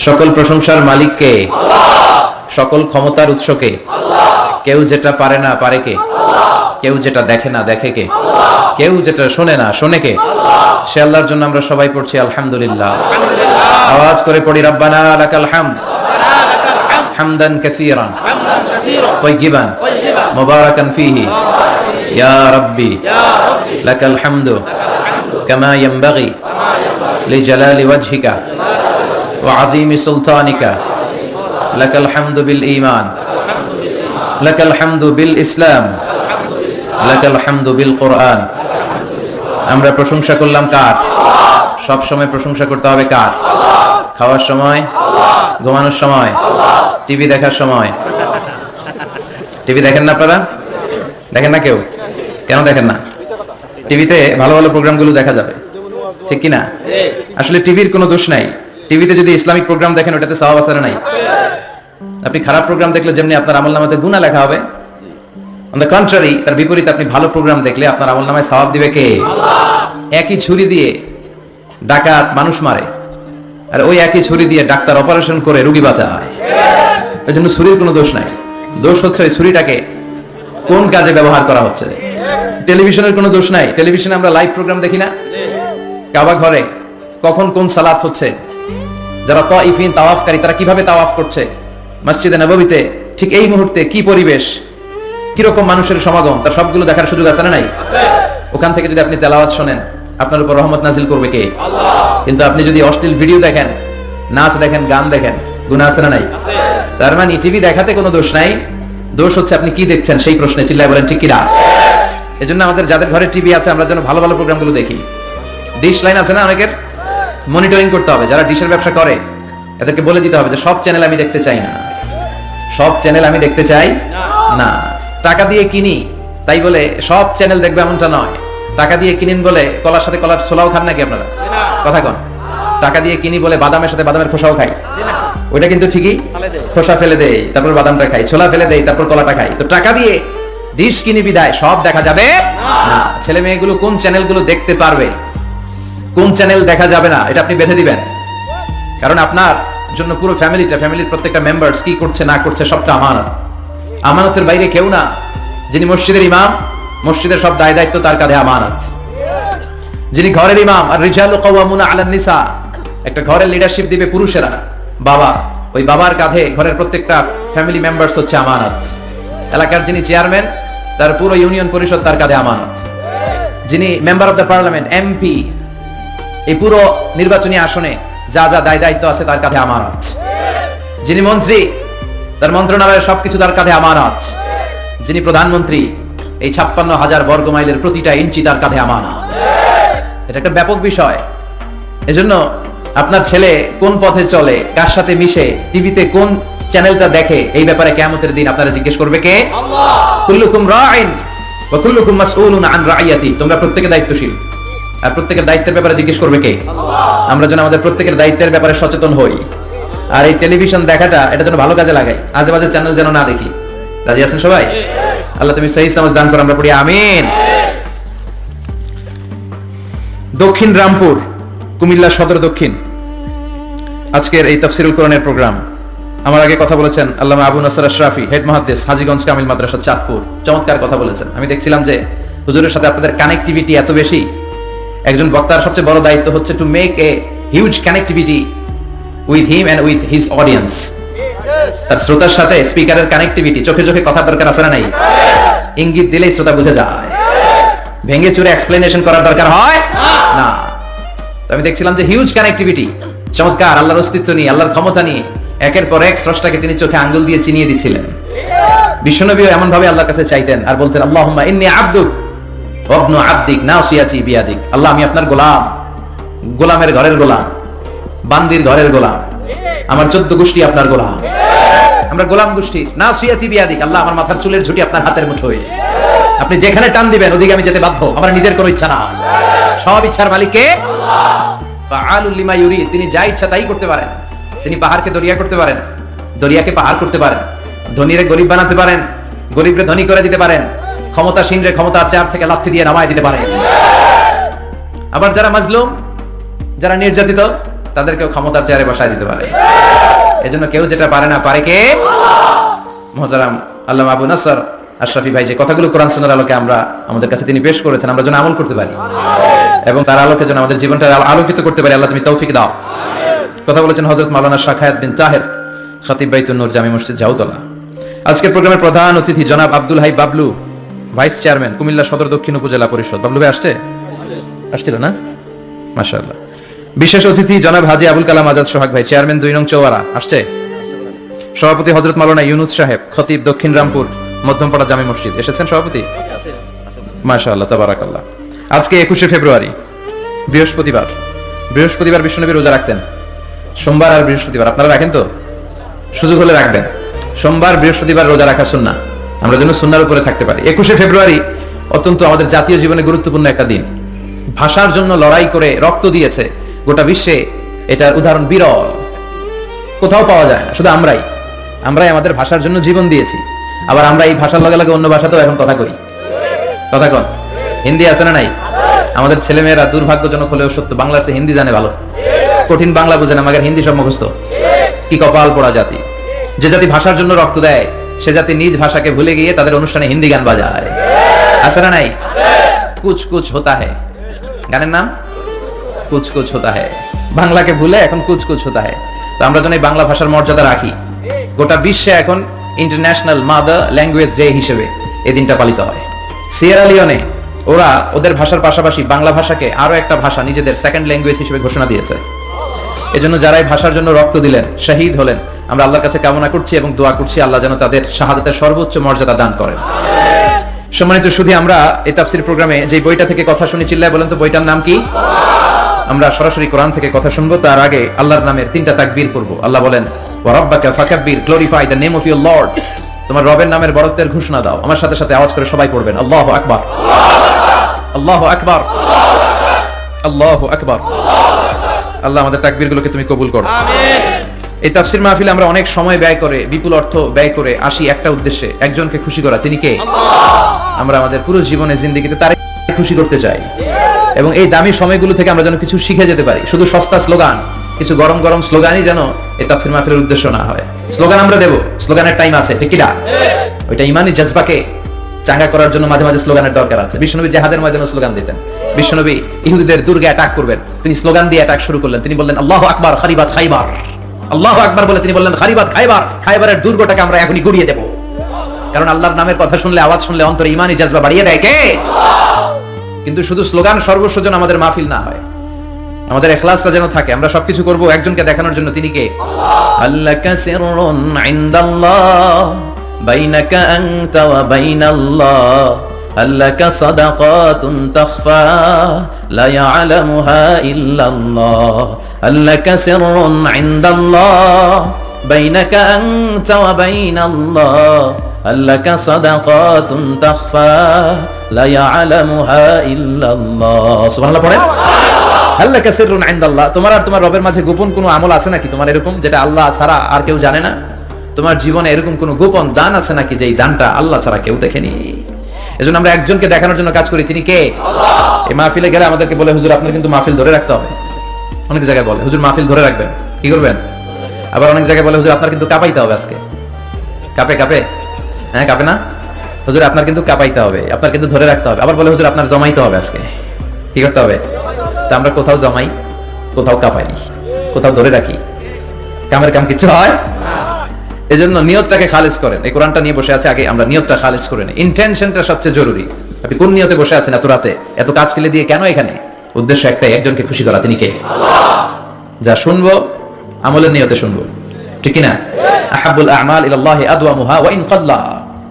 সকল প্রশংসার মালিক কে? সকল ক্ষমতার উৎস কে? কেউ যেটা পারে না পারে কে? কেউ যেটা দেখে না দেখে কে? কেউ যেটা শোনে না শোনে কে? সে আল্লাহর জন্য আমরা সবাই পড়ছি আলহামদুলিল্লাহ। আওয়াজ করে পড়ি রব্বানা লাকাল হামদ হামদান কাসীরান তাইয়িবান মুবারাকান ফীহি ইয়া রাব্বি লাকাল হামদু কামা ইয়ানবাগি লিজালালি ওয়াজহিকা ওয়া আযীমি সুলতানিকা লাকাল হামদু বিল ঈমান লাকাল হামদু বিল ইসলাম লাকাল হামদু বিল কুরআন। আমরা প্রশংসা করলাম কার? সব সময় প্রশংসা করতে হবে কার? খাওয়ার সময়, ঘুমানোর সময়, টিভি দেখার সময়। টিভি দেখেন না আপনারা? দেখেন না কেউ? কেন দেখেন না? টিভিতে ভালো ভালো প্রোগ্রামগুলো দেখা যাবে, ঠিক কি না? আসলে টিভির কোনো দোষ নাই। টিভিতে যদি ইসলামিক প্রোগ্রাম দেখেন ওটাতে সওয়াব আছে না নাই? আপনি খারাপ প্রোগ্রাম দেখলে যেমনি আপনার আমলনামাতে গুনাহ লেখা হবে, অন দ্য কন্ট্রারি তার বিপরীতে আপনি ভালো প্রোগ্রাম দেখলে আপনার আমলনামায় সওয়াব দিবে কে? একই ছুরি দিয়ে ডাকাত মানুষ মারে, আর ওই একই ছুরি দিয়ে ডাক্তার অপারেশন করে রোগী বাঁচায়। এই জন্য ছুরির কোনো দোষ নাই, দোষ হচ্ছে ওই ছুরিটাকে কোন কাজে ব্যবহার করা হচ্ছে। টেলিভিশনের কোনো দোষ নাই, টেলিভিশনে আমরা লাইভ প্রোগ্রাম দেখি না? কাবা ঘরে কখন কোন সালাত হচ্ছে, যারা তাওয়াফিন তাওয়াফকারী তারা কিভাবে তাওয়াফ করছে, মসজিদে নববীতে ঠিক এই মুহূর্তে কি পরিবেশ, কিরকম মানুষের সমাগম, তার সবগুলো দেখার সুযোগ আছে না নাই? ওখান থেকে যদি আপনি তেলাওয়াত শোনেন আপনার উপর রহমত নাজিল করবে কে? কিন্তু আপনি যদি অশ্লীল ভিডিও দেখেন, নাচ দেখেন, গান দেখেন, গুনাহ আছে না নাই? তার মানে টিভি দেখাতে কোনো দোষ নাই, দোষ হচ্ছে আপনি কি দেখছেন সেই প্রশ্নে। চিল্লায় বলেন ঠিক কি না? এজন্য আমাদের যাদের ঘরে টিভি আছে আমরা যেন ভালো ভালো প্রোগ্রামগুলো দেখি। ডিশ লাইন আছে না অনেকের, মনিটরিং করতে হবে। যারা ডিশের ব্যবসা করে এদেরকে বলে দিতে হবে যে সব চ্যানেল আমি দেখতে চাই না, সব চ্যানেল আমি দেখতে চাই না। টাকা দিয়ে কিনি তাই বলে সব চ্যানেল দেখবে এমনটা নয়। টাকা দিয়ে কিনেন বলে কলার সাথে কলার ছোলাও খান নাকি আপনারা? কথা কন। টাকা দিয়ে কিনি বলে বাদামের সাথে বাদামের খোসাও খাই, ওইটা কিন্তু ঠিকই খোসা ফেলে দেয়, তারপর বাদামটা খাই, ছোলা ফেলে দেয়, তারপর কলাটা খাই। তো টাকা দিয়ে ডিশ কিনি বিদায় সব দেখা যাবে না। ছেলে মেয়েগুলো কোন চ্যানেলগুলো দেখতে পারবে, কোন চ্যানেল দেখা যাবে না, এটা আপনি বেঁধে দিবেন। কারণ আপনার জন্য পুরো ফ্যামিলির প্রত্যেকটা মেম্বার্স কি করছে না করছে সবটা আমানত। আমানতের বাইরে কেউ না। যিনি মসজিদের ইমাম, মসজিদের সব দায় দায়িত্ব তার কাঁধে আমানত। যিনি ঘরের ইমাম, আর রিজালু কাওয়ামুনা আলান নিসা, একটা ঘরের লিডারশিপ দিবে পুরুষেরা, বাবা, ওই বাবার কাঁধে ঘরের প্রত্যেকটা ফ্যামিলি মেম্বার্স হচ্ছে আমানত। এলাকার যিনি চেয়ারম্যান তার পুরো ইউনিয়ন পরিষদ তার কাঁধে আমানত। যিনি member of the parliament, MP, এই পুরো নির্বাচনী আসনে যা যা দায় দায়িত্ব আছে তার কাঁধে আমানত। যিনি মন্ত্রী তার মন্ত্রণালয়ের সবকিছু তার কাঁধে আমানত। যিনি প্রধানমন্ত্রী এই 56,000 বর্গ মাইলের প্রতিটা ইঞ্চি তার কাঁধে আমানত। এটা একটা ব্যাপক বিষয়। এজন্য আপনার ছেলে কোন পথে চলে, কার সাথে মিশে, টিভিতে কোন চ্যানেলটা দেখে, এই ব্যাপারে কিয়ামতের দিন আপনারা জিজ্ঞেস করবে কে? আল্লাহ। কুল্লুকুম রাঈন ওয়া কুল্লুকুম মাসউলুন আন রাইয়াতি, তোমরা প্রত্যেকে দায়িত্বশীল, আর প্রত্যেকের দায়িত্বের ব্যাপারে জিজ্ঞেস করবে কে? আল্লাহ। আমরা যেন আমাদের প্রত্যেকের দায়িত্বের ব্যাপারে সচেতন হই, আর এই টেলিভিশন দেখাটা এটা যেন ভালো কাজে লাগাই, আজে বাজে চ্যানেল যেন না দেখি। রাজি আছেন সবাই? আল্লাহ তুমি সহি সমাজ দান করো, আমরা পড়ি আমিন। দক্ষিণ রামপুর, কুমিল্লা সদর দক্ষিণ, আজকের এই তাফসিরুল কোরআনের প্রোগ্রাম। আমার আগে কথা বলেছেন আল্লামা আবু নাসর আশরাফি, হেড মুহাদ্দিস, হাজীগঞ্জ কামিল মাদ্রাসা চাঁদপুর। চমৎকার কথা বলেছেন। আমি দেখছিলাম যে হুজুরের সাথে আপনাদের কানেক্টিভিটি এত বেশি। একজন বক্তার সবচেয়ে বড় দায়িত্ব হচ্ছে to make a huge connectivity with him and with his audience. তার শ্রোতার সাথে স্পিকারের কানেক্টিভিটি, চোখে চোখে কথার দরকার আছে না নাই? ইঙ্গিত দিলেই শ্রোতা বুঝে যায়, ভেঙে চুরে এক্সপ্লেনেশন করার দরকার হয় না। তো আমি দেখছিলাম যে হিউজ কানেক্টিভিটি, চমৎকার আল্লাহর অস্তিত্ব নিয়ে, আল্লাহর ক্ষমতা নিয়ে একের পর এক স্রষ্টাকে তিনি চোখে আঙ্গুল দিয়ে চিনিয়ে দিচ্ছিলেন। বিশ্বনবীও এমন ভাবে আল্লাহর কাছে চাইতেন আর বলতেন, আল্লাহুম্মা ইন্নী আবদুক ওয়া ইবনু আবদিক নাসিয়াতি বিয়াদিক। আল্লাহ আমি আপনার গোলাম, গোলামের ঘরের গোলাম, বান্দির ঘরের গোলাম, আমার 14 গোষ্ঠী আপনার গোলাম, আমরা গোলাম গোষ্ঠী। নাসিয়াতি বিয়াদিক, আল্লাহ আমার মাথার চুলের ঝুঁটি আপনার হাতের মুঠোয়, আপনি যেখানে টান দিবেন ওদিকে আমি যেতে বাধ্য, আমার নিজের কোনো ইচ্ছা না, সব ইচ্ছার মালিক কে? আল্লাহ। ফাআলুল লিমা ইউরিদ, তিনি যা ইচ্ছা তাই করতে পারেন। তিনি পাহাড়কে দরিয়া করতে পারেন, দরিয়াকে পাহাড় করতে পারেন, ধনীরে গরিব বানাতে পারেন, গরিবরে ধনী করে দিতে পারেন, ক্ষমতাসীনরে ক্ষমতার চেয়ার থেকে লাথি দিয়ে নামায় দিতে পারেন। আবার যারা মাজলুম, যারা নির্যাতিত, তাদেরকেও ক্ষমতার চেয়ারে বসায় দিতে পারে। এজন্য কেউ যেটা পারে না পারে কে? মুহতারাম আল্লামা আবু নাসর আশরাফি ভাই যে কথাগুলো কোরআন সুন্নাহর আলোকে আমরা আমাদের কাছে তিনি পেশ করেছেন, আমরা যেন আমল করতে পারি এবং তার আলোকে যেন আমাদের জীবনটা আলোকিত করতে পারি। আল্লাহ তুমি তৌফিক দাও। কথা বলেছেন হযরত মাওলানা শাহ হায়াত বিন তাহের, খতিব বাইতুন নূর জামি মসজিদ জাউতলা। আজকের প্রোগ্রামের প্রধান অতিথি জনাব আব্দুল হাই বাবলু, ভাইস চেয়ারম্যান কুমিল্লা সদর দক্ষিণ উপজেলা পরিষদ। বাবলু ভাই আসছিল না? মাশাআল্লাহ। বিশেষ অতিথি জনাব হাজী আবুল কালাম আজাদ সোহাগ ভাই, চেয়ারম্যান 2 নং চৌয়ারা আসছে। সভাপতি হযরত মাওলানা ইউনুস সাহেব, খতিব দক্ষিণ রামপুর মধ্যমপাড়া জামি মসজিদ এসেছেন সভাপতি। মাশাআল্লাহ তাবারাকাল্লাহ। আজকে 21শে ফেব্রুয়ারি বৃহস্পতিবার। বৃহস্পতিবার বিশ্বনবী রোজা রাখতেন। সোমবার আর বৃহস্পতিবার আপনারা রাখেন তো? সুযোগ হলে রাখবেন। সোমবার বৃহস্পতিবার রোজা রাখা সুন্নাহ, আমরা যেন সুন্নাহর উপরে থাকতে পারি। 21শে ফেব্রুয়ারি অত্যন্ত আমাদের জাতীয় জীবনে গুরুত্বপূর্ণ একটা দিন। ভাষার জন্য লড়াই করে রক্ত দিয়েছে গোটা বিশ্বে, এটার উদাহরণ বিরল, কোথাও পাওয়া যায় না। শুধু আমরাই আমাদের ভাষার জন্য জীবন দিয়েছি। আবার আমরা এই ভাষার লগে লগে অন্য ভাষাতেও এখন কথা কই। কথা কন, হিন্দি আছে না নাই? আমাদের ছেলেমেয়েরা দুর্ভাগ্যজনক হলেও সত্য বাংলার চেয়ে হিন্দি জানে ভালো। কঠিন বাংলা বুঝে না, আমাদের হিন্দি সব মুখস্থ। কি কপাল পোড়া জাতি! যে জাতি ভাষার জন্য রক্ত দেয় সে জাতি নিজ ভাষাকে ভুলে গিয়ে তাদের অনুষ্ঠানে হিন্দি গান বাজায়। আছে না নাই? কুছ কুছ হোতা হ্যায় গানের নাম, কুছ কুছ হোতা হ্যায়। বাংলাকে ভুলে এখন কুছ কুছ হোতা হ্যায়। তো আমরা যেন এই বাংলা ভাষার মর্যাদা রাখি। গোটা বিশ্বে এখন ইন্টারন্যাশনাল মাদার ল্যাঙ্গুয়েজ ডে হিসেবে এই দিনটা পালিত হয়। সিয়েরা লিওনে ওরা ওদের ভাষার পাশাপাশি বাংলা ভাষাকে আরো একটা ভাষা নিজেদের সেকেন্ড ল্যাঙ্গুয়েজ হিসেবে ঘোষণা দিয়েছে। এজন্য যারা এই ভাষার জন্য রক্ত দিলেন, শহীদ হলেন, আমরা আল্লাহর কাছে কামনা করছি এবং দোয়া করছি আল্লাহ যেন তাদের শাহাদাতের সর্বোচ্চ মর্যাদা দান করেন। সম্মানিত সুধী, আমরা এই তাফসীর প্রোগ্রামে যে বইটা থেকে কথা শুনি, চিল্লায় বলেন তো বইটার নাম কি? আমরা সরাসরি কোরআন থেকে কথা শুনবো। তার আগে আল্লাহর নামের 3টা তাকবীর করব। আল্লাহ বলেন ওয়া রাব্বাকা ফাকাব্বির, glorify the name of your Lord. তোমার রবের নামের বড়ত্বের ঘোষণা দাও। আমার সাথে সাথে আওয়াজ করে সবাই পড়বেন আল্লাহু আকবার, আল্লাহু আকবার, আল্লাহু আকবার। আল্লাহ আমাদের তাকবীরগুলোকে তুমি কবুল করো, আমিন। এই তাফসীর মাহফিলে আমরা অনেক সময় ব্যয় করে, বিপুল অর্থ ব্যয় করে আসি একটা উদ্দেশ্যে, একজনকে খুশি করা। তিনি কে? আল্লাহ। আমরা আমাদের পুরো জীবনে জিন্দেগিতে তারে খুশি করতে চাই এবং এই দামি সময়গুলো থেকে আমরা যেন কিছু শিখে যেতে পারি। শুধু সস্তা স্লোগান, কিছু গরম গরম স্লোগানই যেন এই তাফসীর মাহফিলের উদ্দেশ্য না হয়। স্লোগান আমরা দেব, স্লোগানের টাইম আছে, ঠিক কি না? ওইটা ইমানি জজবাকে চাঙ্গা করার জন্য মাঝে মাঝে স্লোগানের দরকার আছে। বিশ্বনবী জিহাদের ময়দানে স্লোগান দিতেন। বিশ্বনবী ইহুদিদের দুর্গে অ্যাটাক করবেন, তিনি স্লোগান দিয়ে অ্যাটাক শুরু করলেন। তিনি বললেন আল্লাহু আকবার খারিবাত খাইবার, আল্লাহু আকবার বলে তিনি বললেন খারিবাত খাইবার, খাইবারের দুর্গটাকে আমরা এখনই গুড়িয়ে দেব। কারণ আল্লাহর নামের কথা শুনলে, আওয়াজ শুনলে অন্তরে ইমানি জজবা বাড়িয়ে দেয় কে? কিন্তু শুধু স্লোগান সর্বস্ব যেন আমাদের মাহফিল না হয়, আমাদের ইখলাসটা যেন থাকে। আমরা সবকিছু করব একজনকে দেখানোর জন্য। তিনি কে? আল্লাকা সিররুন ইনদাল্লাহ বাইনাকা আনতা ওয়া বাইনাল্লাহ, আল্লাকা সাদাকাতুন তাখফা লা ইয়ালামুহা ইল্লাল্লাহ, আল্লাকা সিররুন ইনদাল্লাহ বাইনাকা আনতা ওয়া বাইনাল্লাহ, আল্লাকা সাদাকাতুন তাখফা লা ইয়ালামুহা ইল্লাল্লাহ। সুবহানাল্লাহ পড়েন। আল্লাকা সিররুন ইনদাল্লাহ, তোমার আর তোমার রবের মাঝে গোপন কোনো আমল আছে নাকি তোমার এরকম, যেটা আল্লাহ ছাড়া আর কেউ জানে না? তোমার জীবনে এরকম কোনো গোপন দান আছে নাকি যেই দানটা আল্লাহ ছাড়া কেউ দেখেনি? এজন্য আমরা একজনকে দেখানোর জন্য কাজ করি। তিনি কে? আল্লাহ। এই মাহফিলে গেলে আমাদেরকে বলে হুজুর আপনার কিন্তু মাহফিল ধরে রাখতে হবে। অনেক জায়গায় বলে হুজুর মাহফিল ধরে রাখবেন, কি করবেন? আবার অনেক জায়গায় বলে হুজুর আপনার কিন্তু কাঁপাইতে হবে আজকে। কাঁপে কাঁপে? হ্যাঁ কাঁপে না? হুজুর আপনার কিন্তু কাঁপাইতে হবে, আপনার কিন্তু ধরে রাখতে হবে। আবার বলে হুজুর আপনার জমাইতে হবে আজকে। কি করতে হবে? তা আমরা কোথাও জমাই, কোথাও কাঁপাই, কোথাও ধরে রাখি। কামের কাম কিছু হয়? এজন্য নিয়তটাকে খালিজ করেন। এই কোরআনটা নিয়ে বসে আছে, আগে আমরা নিয়তটা খালিজ করে নিই। ইন্টেনশনটা সবচেয়ে জরুরি। আপনি কোন নিয়তে বসে আছেন এত রাতে, এত কাজ ফেলে দিয়ে কেন এখানে? উদ্দেশ্য একটাই, একজনকে খুশি করা। তিনি কে? আল্লাহ। যা শুনবো আমলের নিয়তে শুনবো, ঠিক কি না? আহাব্বুল আ'মাল ইলাল্লাহি আদওয়ামুহা ওয়া ইন কাল্লা।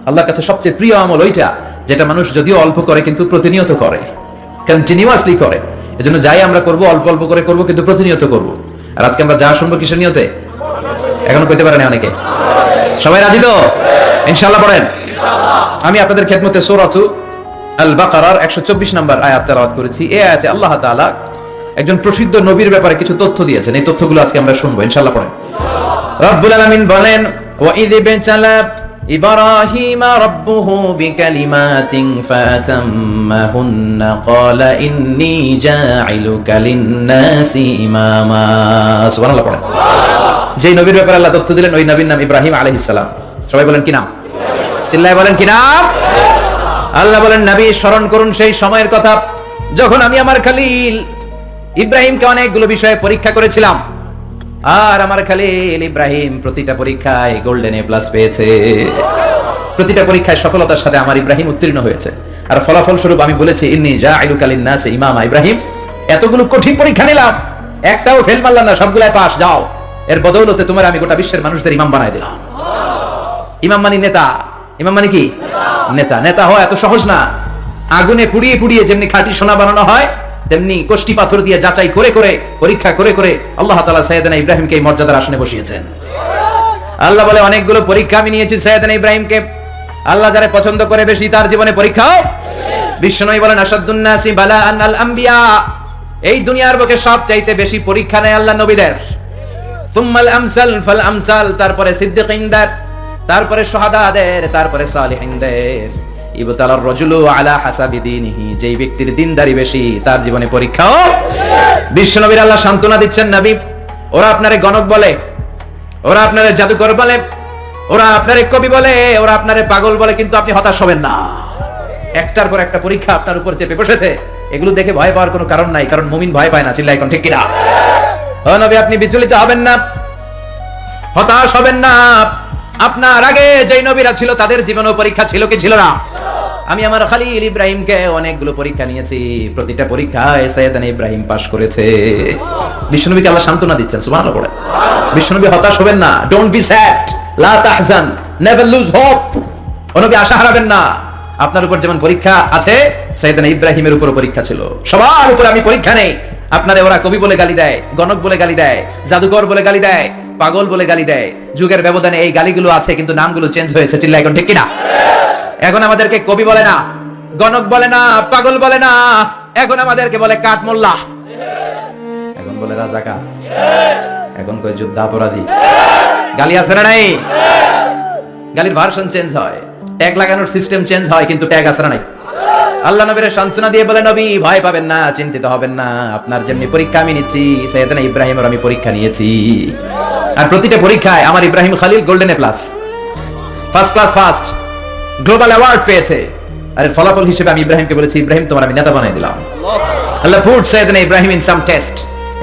আল্লাহর কাছে সবচেয়ে প্রিয় আমল ওইটা যেটা মানুষ যদিও অল্প করে কিন্তু প্রতিনিয়ত করে, কন্টিনিউয়াসলি করে। এজন্য যাই আমরা করব অল্প অল্প করে করব, কিন্তু প্রতিনিয়ত করব। আর আজকে আমরা যা শুনবো কিসের নিয়তে? এখনো কইতে পারে না অনেকে। সবাই রাজি তো? ইনশাআল্লাহ পড়েন। আমি আপনাদের খেদমতে সূরাতু আল বাকারার 124 নম্বর আয়াত তেলাওয়াত করেছি। এই আয়াতে আল্লাহ তাআলা একজন প্রসিদ্ধ নবীর ব্যাপারে কিছু তথ্য দিয়েছেন। এই তথ্যগুলো আজকে আমরা শুনবো, ইনশাআল্লাহ পড়েন। রব্বুল আলামিন বলেন ওয়া ইয বিতালা ইব্রাহিম রাব্বুহু বিকালিমাতিন ফাতাম্মাহুন্না ক্বালা ইন্নী জাইলুকা লিন-নাসি ইমামা। সুবহানাল্লাহ পড়েন। যেই নবীর ব্যাপারে আল্লাহ তথ্য দিলেন ওই নবীর নাম ইব্রাহিম আলাইহিস সালাম। সবাই বলেন কি নাম? চিল্লায় বলেন কি নাম? আল্লাহ বলেন নবী স্মরণ করুন সেই সময়ের কথা যখন আমি আমার খলিল ইব্রাহিমকে অনেকগুলো বিষয়ে পরীক্ষা করেছিলাম, আর আমার খলিল ইব্রাহিম প্রতিটা পরীক্ষায় গোল্ডেন এ প্লাস পেয়েছে। প্রতিটা পরীক্ষায় সফলতার সাথে আমার ইব্রাহিম উত্তীর্ণ হয়েছে। আর ফলাফল স্বরূপ আমি বলেছি ইন্নী জাইলুকা লিন-নাসি ইমামা। ইব্রাহিম এতগুলো কঠিন পরীক্ষা নিলাম, একটাও ফেল মারলাম না, সবগুলাই পাস। যাও, এর বদৌলতে তোমার আমি গোটা বিশ্বের মানুষদের ইমাম বানাই দিলাম। ইমাম মানে নেতা। ইমাম মানে কি? নেতা। নেতা হওয়া এত সহজ না। আগুনে পুড়িয়ে পুড়িয়ে যেমনি খাঁটি সোনা বানানো হয়, তেমনি কষ্টি পাথর দিয়ে যাচাই করে করে পরীক্ষা করে করে আল্লাহ তাআলা সাইয়েদনা ইব্রাহিমকে এই মর্যাদার আসনে বসিয়েছেন। আল্লাহ বলে অনেকগুলো পরীক্ষা আমি নিয়েছি সাইয়েদনা ইব্রাহিমকে। আল্লাহ যারে পছন্দ করে বেশি তার জীবনে পরীক্ষাও। বিশ্বনবী বলেন আশাদ্দুন নাসি বালাআন আল আম্বিয়া। এই দুনিয়ার বুকে সবচাইতে বেশি পরীক্ষা নেয় আল্লাহ নবীদের। সুম্মাল আমসাল ফাল আমসাল, তারপরে সিদ্দিকিনদের, তারপরে শুহাদাদের, তারপরে সালিহিনদের। ইবতালার রাজুলু আলা হাসাবি দীনিহি, যেই ব্যক্তির দ্বীনদারি বেশি তার জীবনে পরীক্ষাও। বিশ্বনবীর আল্লাহ সান্ত্বনা দিচ্ছেন, নবী ওরা আপনারে গণক বলে, ওরা আপনারে জাদুকর বলে, ওরা আপনারে কবি বলে, ওরা আপনারে পাগল বলে, কিন্তু আপনি হতাশ হবেন না। একটার পর একটা পরীক্ষা আপনার উপর চেপে বসেছে, এগুলো দেখে ভয় পাওয়ার কোনো কারণ নাই, কারণ মুমিন ভয় পায় না। চিল্লায় এখন ঠিক কিনা? ও নবী আপনি বিচলিত হবেন না, হতাশ হবেন না। আপনার আগে যেই নবীরা ছিল তাদের জীবনেও পরীক্ষা ছিল কি ছিল না? আমি আমার খলিল ইব্রাহিমকে অনেকগুলো পরীক্ষা নিয়েছি, প্রতিটা পরীক্ষায় সাইয়েদনা ইব্রাহিম পাস করেছে। বিশ্বনবীকে আল্লাহ সান্ত্বনা দিচ্ছেন। সুবহানাল্লাহ পড়ে। বিশ্বনবী হতাশ হবেন না। ডোন্ট বি স্যাড, লা তাহজান, নেভার লুজ হোপ। ও নবী আশা হারাবেন না। আপনার উপর যেমন পরীক্ষা আছে, সাইয়েদনা ইব্রাহিমের উপর পরীক্ষা ছিল। সবার উপর আমি পরীক্ষা নেই। আপনারে ওরা কবি বলে গালি দেয়, গণক বলে গালি দেয়, জাদুকর বলে গালি দেয়, পাগল বলে গালি দেয়। যুগের ব্যবধানে এই গালিগুলো আছে, কিন্তু নামগুলো চেঞ্জ হয়েছে। চিল্লায় এখন ঠিক কিনা? এখন আমাদেরকে কবি বলে না, গণক বলে না, পাগল বলে না, এখন আমাদেরকে বলে কাঠ মোল্লা, এখন বলে রাজাকার, এখন কয় যুদ্ধাপরাধী। গালি আছে না নাই? গালির ভার্সন চেঞ্জ হয়, ট্যাগ লাগানোর সিস্টেম চেঞ্জ হয়, কিন্তু ট্যাগ আছে না নাই? আল্লাহ নবীর সান্ত্বনা দিয়ে বলে নবী ভয় পাবেন না, চিন্তিত হবেন না। আপনার যেমনি পরীক্ষা আমি নিচ্ছি, সাইয়েদনা ইব্রাহিমের আমি পরীক্ষা নিয়েছি। আর প্রতিটা পরীক্ষায় আমার Ibrahim Khalil golden A plus, first class first, global award পেয়েছে। আর এর ফলাফল হিসেবে আমি ইব্রাহিমকে বলেছি ইব্রাহিম তোমার আমি নেতা বানাই দিলাম। Allah put Sayyidina Ibrahim in some test,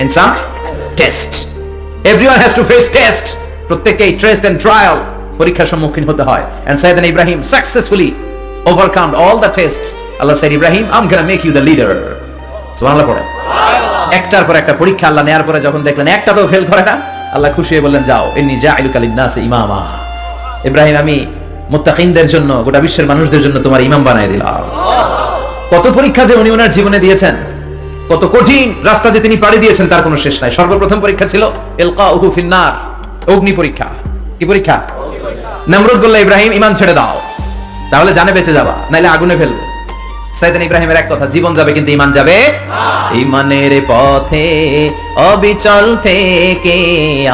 in some test. Everyone has to face test. প্রত্যেককেই টেস্ট এন্ড ট্রায়াল, পরীক্ষার সম্মুখীন হতে হয়। And Sayyidina Ibrahim successfully overcome all the tests. Allah said, Ibrahim, I'm going to make you the leader. সুবহানাল্লাহ পড়ে। একটার পর একটা পরীক্ষা আল্লাহ নেয়ার পরে যখন দেখলেন একটাতেও ফেল করে না, আল্লাহ খুশি হয়ে বললেন যাও, ইন্নী জাইলুকা লিন-নাসি ইমামা। ইব্রাহিম আমি মুত্তাকিনদের জন্য, গোটা বিশ্বের মানুষদের জন্য তোমার ইমাম বানায় দিলাম। কত পরীক্ষা যে উনি ওনার জীবনে দিয়েছেন, কত কঠিন রাস্তা যে তিনি পাড়ি দিয়েছেন তার কোনো শেষ নাই। সর্বপ্রথম পরীক্ষা ছিল ইলকাউহু ফিন-নার, অগ্নি পরীক্ষা। কি পরীক্ষা? নমরুদ বলল ইব্রাহিম ঈমান ছেড়ে দাও, তাহলে জানে বেঁচে যাবা, নাইলে আগুনে ফেলবো। সাইয়েদনা ইব্রাহিমের এক কথা, জীবন যাবে কিন্তু ঈমান যাবে না। ঈমানের পথে অবিচল থেকে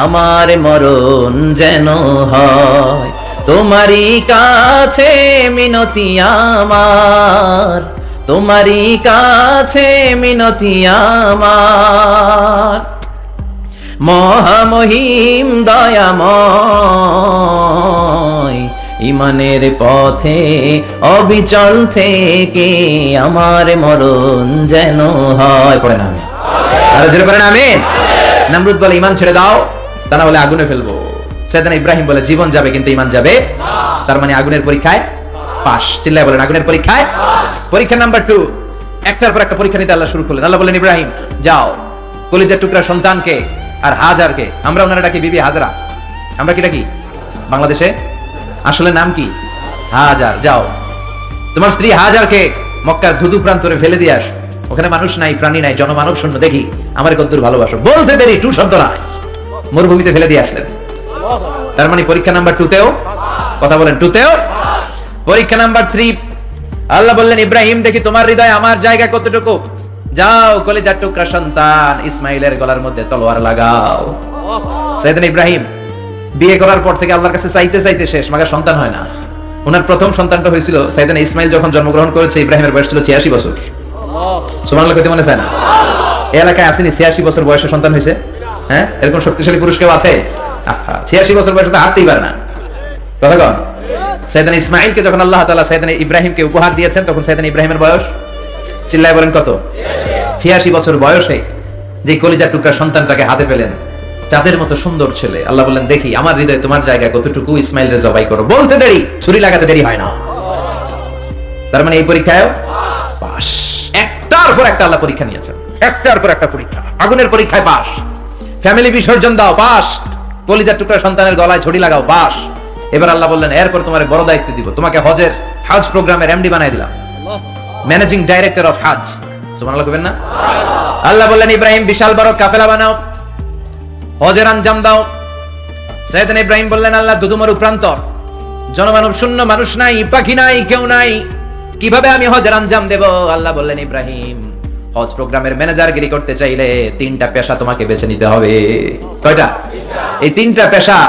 আমার মরণ যেন হয়, তোমারই কাছে মিনতি আমার, তোমারই কাছে মিনতি আমার। মহামহিম দয়াময়, ঈমানের পথে অবিচল থেকে আমার মরণ যেন হয়। পড়ে না? আমিন। আরো জোরে পড়েন আমিন। নমরুদ বলে ঈমান ছেড়ে দাও, তা না হলে আগুনে ফেলবো। সাইয়েদনা ইব্রাহিম বলে জীবন যাবে কিন্তু ঈমান যাবে না। তার মানে আগুনের পরীক্ষায় পাস। চিল্লায় বলেন আগুনের পরীক্ষায়। পরীক্ষা নাম্বার 2, একটার পর একটা পরীক্ষা নিতে আল্লাহ শুরু করলেন। আল্লাহ বললেন ইব্রাহিম যাও, কলিজার টুকরা সন্তানকে আর হাজারকে, আমরা ওনারা ডাকি বিবি হাজরা, আমরা কি ডাকি বাংলাদেশে? আসলে নাম কি? হাজার। যাও তোমার স্ত্রী হাজারকে মক্কার ধুধু প্রান্তরে ফেলে দিয়ে আস, ওখানে মানুষ নাই, প্রাণী নাই, জনমানব শূন্য, দেখি আমার কতদূর ভালোবাসো। বলতে দেরি, টু শব্দ নাই, মরুভূমিতে ফেলে দিয়ে আসলেন। তার মানে পরীক্ষা নাম্বার 2 তেও, কথা বলেন 2 তেও। পরীক্ষা নাম্বার 3, আল্লাহ বললেন ইব্রাহিম দেখি তোমার হৃদয়ে আমার জায়গা কতটুকু, যাও কলিজার টুকরা সন্তান ইসমাইলের গলার মধ্যে তলোয়ার লাগাও। সাইয়েদনা ইব্রাহিম বিয়ে করার পর থেকে আল্লাহর কাছে চাইতে চাইতে শেষ, মাগা সন্তান হয় না। ওনার প্রথম সন্তানটা হয়েছিল সাইয়েদনা ইসমাইল যখন জন্মগ্রহণ করেছে, ইব্রাহিমের বয়স ছিল 86 বছর। সুবহানাল্লাহ কইতে মনে চায় না? এই এলাকায় আসেনি 86 বছর বয়সে সন্তান হয়েছে? হ্যাঁ, এরকম শক্তিশালী পুরুষ কেউ আছে? 86 বছর বয়সে তো হাঁটতেই পারে না। কথা কন। সাইয়েদনা ইসমাইলকে যখন আল্লাহ তাআলা সাইয়েদনা ইব্রাহিমকে উপহার দিয়েছেন, তখন সাইয়েদনা ইব্রাহিমের বয়স, চিল্লায় বলেন কত? 86 বছর বয়সে যে কলিজার টুকরা সন্তানটাকে হাতে পেলেন, চাঁদের মতো সুন্দর ছেলে। আল্লাহ বললেন, দেখি আমার হৃদয়ে তোমার জায়গা কতটুকু, ইসমাইলরে জবাই করো। বলতে দেরি, ছুরি লাগাতে দেরি হয় না। তার মানে এই পরীক্ষায় পাস। একটার পর একটা আল্লাহ পরীক্ষা নিয়েছেন, একটার পর একটা পরীক্ষা। আগুনের পরীক্ষায় পাস, ফ্যামিলি বিসর্জন দাও পাস, কলিজার টুকরা সন্তানের গলায় ছড়ি লাগাও পাস। এবার আল্লাহ বললেন, এরপর তোমার বড় দায়িত্ব দিব, তোমাকে হজ প্রোগ্রামের এমডি বানাই দিলাম, ম্যানেজিং ডাইরেক্টর অফ হজ। সুবহানাল্লাহ কইবেন না? আল্লাহ বললেন, ইব্রাহিম বিশাল বড় কাফেলা বানাও, হজের আঞ্জাম দাও। সাইয়েদনা ইব্রাহিম বললেন, আল্লাহ দুদুমরু প্রান্তর, জনমানব শূন্য, মানুষ নাই, পাখি নাই, কেউ নাই, কিভাবে আমি হজের আঞ্জাম দেব? আল্লাহ বললেন, ইব্রাহিম হজ প্রোগ্রামের ম্যানেজারগিরি করতে চাইলে 3টা পেশা তোমাকে বেছে নিতে হবে। কয়টা? এই 3টা পেশা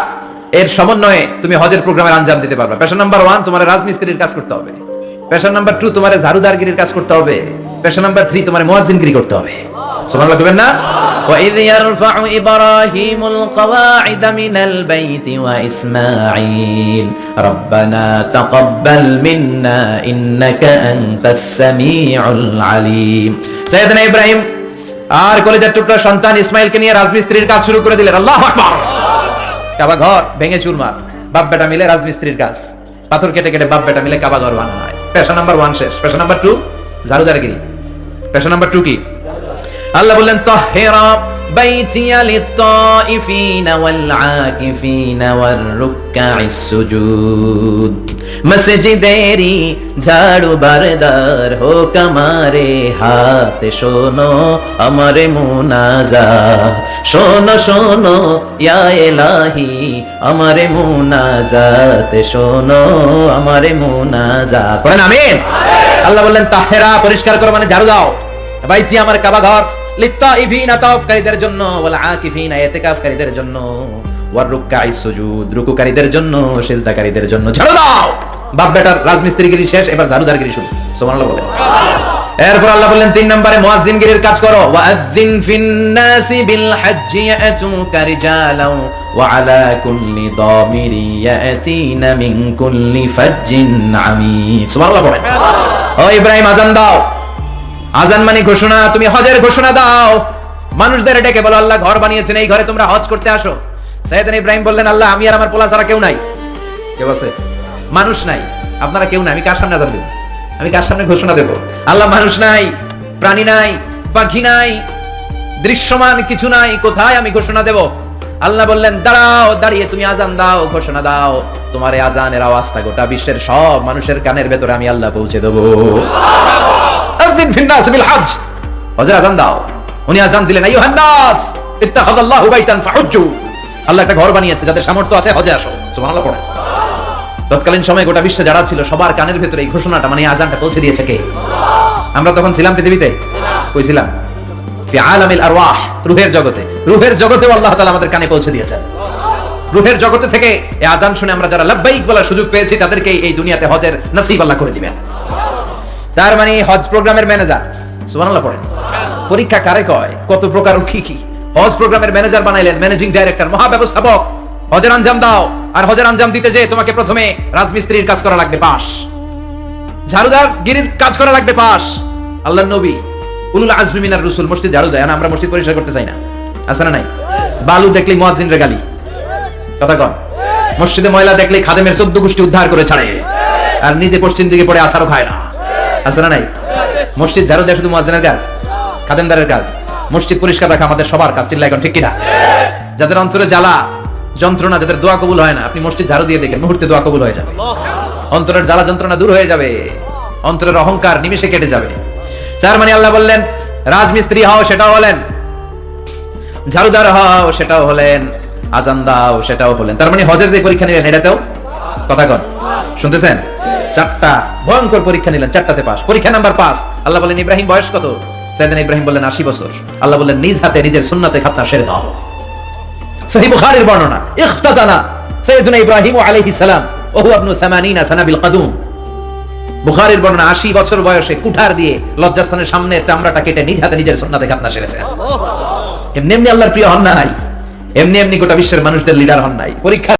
এর সমন্বয়ে তুমি হজের প্রোগ্রামের আঞ্জাম দিতে পারবে। পেশা নাম্বার 1, তোমার রাজমিস্ত্রির কাজ করতে হবে। পেশা নাম্বার 2, তোমার ঝাড়ুদারগিরির কাজ করতে হবে। পেশা নাম্বার 3, তোমার মুয়াজ্জিনগিরি করতে হবে। সুবহানাল্লাহ কইবেন না? وَإِذْ يَرْفَعُ إِبْرَاهِيمُ الْقَوَاعِدَ مِنَ الْبَيْتِ وَإِسْمَاعِيلُ رَبَّنَا تَقَبَّلْ مِنَّا إِنَّكَ أَنْتَ السَّمِيعُ الْعَلِيمُ। সাইয়েদনা ইব্রাহিম আর কলিজার টুকরা সন্তান ইসমাইলকে নিয়ে রাজমিস্ত্রির কাজ শুরু করে দিলেন। আল্লাহু আকবার। কাবা ঘর ভেঙে চুরমার, বাপ বেটা মিলে রাজমিস্ত্রির কাজ, পাথর কেটে কেটে বাপ বেটা মিলে কাবা ঘর বানায়। পেশা নাম্বার 1 শেষ। পেশা নাম্বার 2 ঝাড়ুদারগিরি। পেশা নাম্বার 2 কি? আল্লাহ বললেন, তাহহিরা বাইতিয়া লিত-তাইফিনা ওয়াল-আকিফিনা ওয়ার-রুক্কা'ইস সুজুদ। মসজিদেরি ঝাড়ু বারদার হোক আমারে হাত, শোনো আমারে মুনাজাত, শোনো শোনো ইয়া ইলাহি আমারে মুনাজাত, শোনো আমারে মুনাজাত। পড়েন আমিন। আল্লাহ বললেন, তাহহিরা পরিষ্কার করো মানে ঝাড়ু দাও, বাইতি আমার কাবা ঘর, লিত-তাইফিনা তাওয়াফকারীদের জন্য, ওয়াল আকিফিনা ইতিকাফকারীদের জন্য, ওয়ার রুক্কা'ইস সুজুদ রুকুকারীদের জন্য, সিজদাকারীদের জন্য। ঝাড়ু দাও। বাপ বেটার রাজমিস্ত্রিগিরি শেষ, এবার ঝাড়ুদারগিরি শুরু। সুবহানাল্লাহ বলেন। এরপর আল্লাহ বললেন 3 নম্বরে মুয়াজ্জিনগিরির কাজ করো। ওয়াআযযিন ফিন-নাসি বিল হজ্জি ইয়াতুকা রিজালাও ওয়া আলা কুল্লি দামিরি ইয়াতিনা মিন কুল্লি ফাজ্জিন আমিক। সুবহানাল্লাহ বলেন। ও ইব্রাহিম, আযান দাও। আযান মানে ঘোষণা, তুমি হজের ঘোষণা দাও। মানুষদের ডেকে বলো, আল্লাহ ঘর বানিয়েছেন, এই ঘরে তোমরা হজ করতে আসো। সাইয়েদনা ইব্রাহিম বললেন, আল্লাহ আমি আর আমার পোলা ছাড়া কেউ নাই। কেউ আছে? মানুষ নাই, আপনারা কেউ নাই, আমি কার সামনে আযান দেব? আমি কার সামনে ঘোষণা দেব? আল্লাহ মানুষ নাই, প্রাণী নাই, পাখি নাই, দৃশ্যমান কিছু নাই, কোথায় আমি ঘোষণা দেব? আল্লাহ বললেন, দাঁড়াও, দাঁড়িয়ে তুমি আযান দাও, ঘোষণা দাও। তোমার এই আযানের আওয়াজটা গোটা বিশ্বের সব মানুষের কানের ভেতরে আমি আল্লাহ পৌঁছে দেব। আযিন ফিন-নাস বিল হজ, হজের আযান দাও। উনি আযান দিলেন, আইয়ুহান নাস ইত্তাখাযাল্লাহু বাইতান ফাহুজ্জু। আল্লাহ একটা ঘর বানিয়েছে, যাদের সামর্থ্য আছে হজে আসো। সুবহানাল্লাহ পড়ে। তৎকালীন সময়ে গোটা বিশ্বে যারা ছিল সবার কানের ভেতরে এই ঘোষণাটা মানে আযানটা পৌঁছে দিয়েছে কে? আমরা তখন ছিলাম পৃথিবীতে? কই ছিলাম? ফি আলামিল আরওয়াহ, রূহের জগতে। রূহের জগতেও আল্লাহ তাআলা আমাদের কানে পৌঁছে দিয়েছেন। রূহের জগতে থেকে এই আযান শুনে আমরা যারা লাব্বাইক বলার সুযোগ পেয়েছি, তাদেরকে এই দুনিয়াতে হজের নসিব আল্লাহ করে দিবেন। তার মানে হজ প্রোগ্রামের ম্যানেজার। সুবহানাল্লাহ পড়ে। পরীক্ষা কারে কয়? কত প্রকার ও কি কি। হজ প্রোগ্রামের ম্যানেজার বানাইলেন, ম্যানেজিং ডাইরেক্টর, মহাব্যবস্থাপক। হজের আঞ্জাম দাও, আর হজের আঞ্জাম দিতে যে তোমাকে প্রথমে রাজমিস্ত্রির কাজ করা লাগবে পাস, ঝাড়ুদারগিরির কাজ করা লাগবে পাস। আল্লাহর নবী উলুল আজমি মিনার রাসূল মসজিদ ঝাড়ু দেয় না, আমরা মসজিদ পরিষ্কার করতে চাই না, আছে না নাই? বালু দেখলেই মুয়াজ্জিনরে গালি, কথা কন। মসজিদে ময়লা দেখলেই খাদেমের 14 গোষ্ঠী উদ্ধার করে ছাড়ে, আর নিজে পশ্চিম দিকে পড়ে আসারও খায় না, আছে না নাই? মসজিদ ঝাড়ু দেয় শুধু মুয়াজ্জিনের কাজ, খাদেমদারের কাজ। মসজিদ পরিষ্কার রাখা আমাদের সবার কাজ। চিল্লা এখন ঠিক কিনা? যাদের অন্তরে জ্বালা যন্ত্রণা, যাদের দোয়া কবুল হয় না, আপনি মসজিদ ঝাড়ু দিয়ে দেখেন, মুহূর্তে দোয়া কবুল হয়ে যাবে। অন্তরের জ্বালা যন্ত্রণা দূর হয়ে যাবে, অন্তরের অহংকার নিমেষে কেটে যাবে। তার মানে আল্লাহ বললেন, রাজমিস্ত্রি হও সেটাও হলেন, ঝাড়ুদার হও সেটাও হলেন, আযান দাও সেটাও হলেন। তার মানে হজের যে পরীক্ষা নিলেন এটাতেও, কথা কন, শুনতেছেন? 4টা ভয়ঙ্কর পরীক্ষা নিলেন, 4টাতে পাস। পরীক্ষা নাম্বার 5। আল্লাহ বলেন, ইব্রাহিম বয়স কত? সাইয়েদনা ইব্রাহিম বললেন 80 বছর। আল্লাহ বললেন, নিজ হাতে নিজের সুন্নাতে খাতনা সেরে দাও। সহিহ বুখারীর বর্ণনা, ইখতাজানা সাইয়েদনা ইব্রাহিম আলাইহিস সালাম ওহু আবনু 80 সানা বিল কাদুম। বুখারীর বর্ণনা 80 বছর বয়সে কুঠার দিয়ে লজ্জাস্থানের সামনের চামড়াটা কেটে নিজ হাতে নিজের সুন্নাতে খাতনা সেরেছেন। এমনি এমনি আল্লাহর প্রিয় হন নাই, এমনি এমনি গোটা বিশ্বের মানুষদের লিডার হন নাই। পরীক্ষা